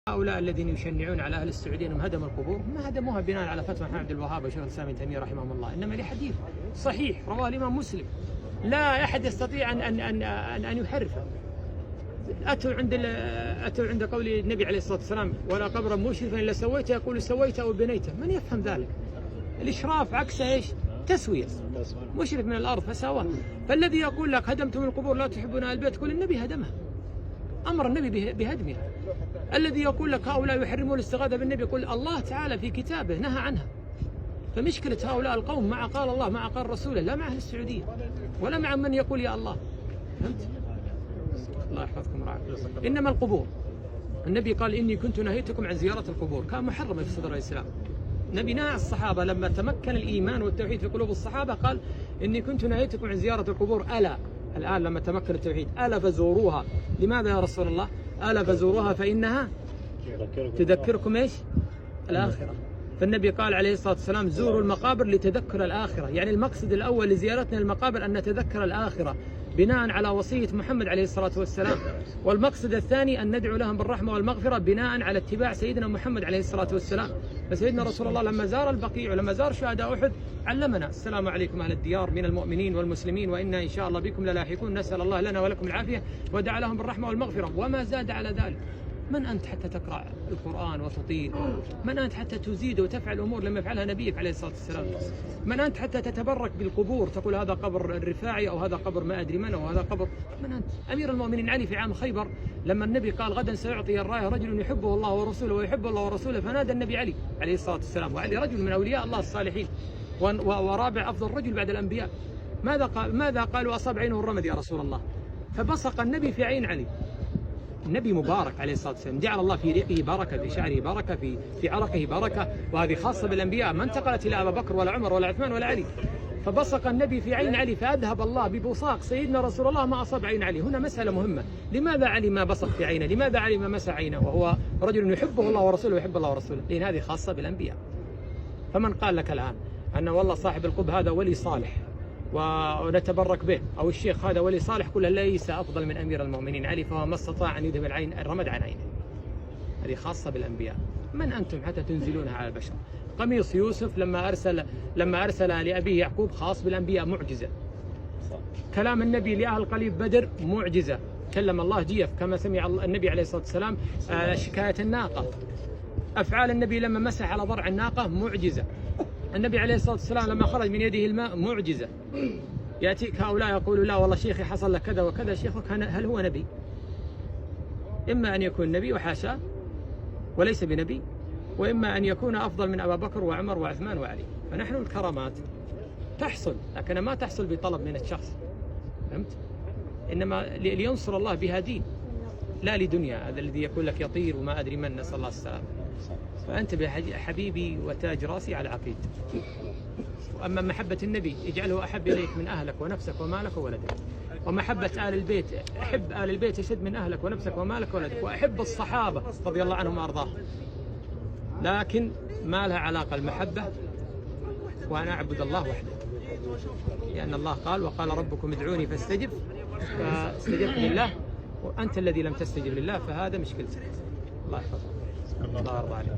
هؤلاء الذين يشنعون على أهل السعودية أنهم هدموا القبور ما هدموها بناء على فتوى محمد عبد الوهاب وشيخ الإسلام ابن تيمية رحمهم الله، إنما لحديث صحيح رواه الإمام مسلم لا أحد يستطيع أن يحرفه. أتوا عند قول النبي عليه الصلاة والسلام ولا قبرا مشرفا إلا سويته، يقول سويته أو بنيته. من يفهم ذلك؟ الإشراف عكسه إيش؟ تسوية. مشرف من الأرض فسواه. فالذي يقول لك هدمتم القبور لا تحبون أهل البيت، يقول النبي هدمها، أمر النبي بهدمها. الذي يقول لك هؤلاء يحرمون الاستغاثة بالنبي، يقول الله تعالى في كتابه نهى عنها. فمشكلة هؤلاء القوم مع قال الله مع قال رسوله، لا مع أهل السعودية ولا مع من يقول يا الله. فهمت؟ الله يحفظكم ورعاكم. إنما القبور النبي قال إني كنت نهيتكم عن زيارة القبور، كان محرمة في صدر الإسلام. النبي نهى الصحابة لما تمكن الإيمان والتوحيد في قلوب الصحابة، قال إني كنت نهيتكم عن زيارة القبور، ألا الآن لما تمكن التوحيد ألا فزوروها. لماذا يا رسول الله؟ ألا فزوروها فإنها تذكركم إيش؟ الآخرة. فالنبي قال عليه الصلاة والسلام زوروا المقابر لتذكر الآخرة، يعني المقصد الأول لزيارتنا المقابر أن نتذكر الآخرة بناء على وصية محمد عليه الصلاة والسلام، والمقصد الثاني أن ندعو لهم بالرحمة والمغفرة بناء على اتباع سيدنا محمد عليه الصلاة والسلام. فسيدنا رسول الله لما زار البقيع ولما زار شهداء أحد علمنا السلام عليكم أهل الديار من المؤمنين والمسلمين وإنا إن شاء الله بكم للاحقون، نسأل الله لنا ولكم العافية، ودعا لهم بالرحمة والمغفرة. وما زاد على ذلك. من أنت حتى تقرأ القرآن وتطيل؟ من أنت حتى تزيد وتفعل أمور لم يفعلها نبيك عليه الصلاة والسلام؟ من أنت حتى تتبرك بالقبور، تقول هذا قبر الرفاعي أو هذا قبر ما أدري من أو هذا قبر؟ من أنت؟ أمير المؤمنين علي في عام خيبر لما النبي قال غدا سيعطي الراية رجل يحبه الله ورسوله ويحب الله ورسوله، فنادى النبي علي عليه الصلاة والسلام، وعلي رجل من أولياء الله الصالحين ورابع أفضل رجل بعد الأنبياء. ماذا قالوا؟ أصاب عينه الرمد يا رسول الله. فبصق النبي في عين علي. النبي مبارك عليه الصلاة والسلام، جعل الله في ريقه بركة، في شعره بركة، في عرقه بركة، وهذه خاصة بالأنبياء ما انتقلت إلى أبا بكر ولا عمر ولا عثمان ولا علي. فبصق النبي في عين علي فأذهب الله ببصاق سيدنا رسول الله ما أصاب عين علي. هنا مسألة مهمة، لماذا علي ما بصق في عينه؟ لماذا علي ما مسح عينه وهو رجل يحبه الله ورسوله ويحب الله ورسوله؟ لأن هذه خاصة بالأنبياء. فمن قال لك الآن أن والله صاحب القب هذا ولي صالح ونتبرك به، أو الشيخ هذا ولي صالح، كله ليس أفضل من أمير المؤمنين علي، فهو ما استطاع أن يذهب الرمد عن عينه. هذه خاصة بالأنبياء. من أنتم حتى تنزلونها على البشر؟ قميص يوسف لما أرسل لأبيه يعقوب خاص بالأنبياء، معجزة. كلام النبي لأهل قليب بدر معجزة، كلم الله جيف كما سمع النبي عليه الصلاة والسلام شكاية الناقة. أفعال النبي لما مسح على ضرع الناقة معجزة. النبي عليه الصلاة والسلام لما خرج من يده الماء معجزة. يأتيك هؤلاء يقولوا لا والله شيخي حصل لك كذا وكذا. شيخك هل هو نبي؟ إما أن يكون نبي وحاشا وليس بنبي، وإما أن يكون أفضل من أبا بكر وعمر وعثمان وعلي. فنحن الكرامات تحصل، لكن ما تحصل بطلب من الشخص، فهمت؟ إنما لينصر الله بها دين، لا لدنيا. هذا الذي يقول لك يطير وما أدري من، نسأل الله السلامة. فأنتبه حبيبي وتاج راسي على عقيد. وأما محبة النبي اجعله أحب إليك من أهلك ونفسك ومالك وولدك. ومحبة آل البيت، أحب آل البيت أشد من أهلك ونفسك ومالك وولدك. وأحب الصحابة رضي الله عنهم وأرضاهم، لكن ما لها علاقة المحبة وأنا أعبد الله وحده، لأن الله قال وقال ربكم ادعوني فاستجبت لله، وأنت الذي لم تستجب لله، فهذا مشكلتك. الله يحفظك. الله يرضى عليك.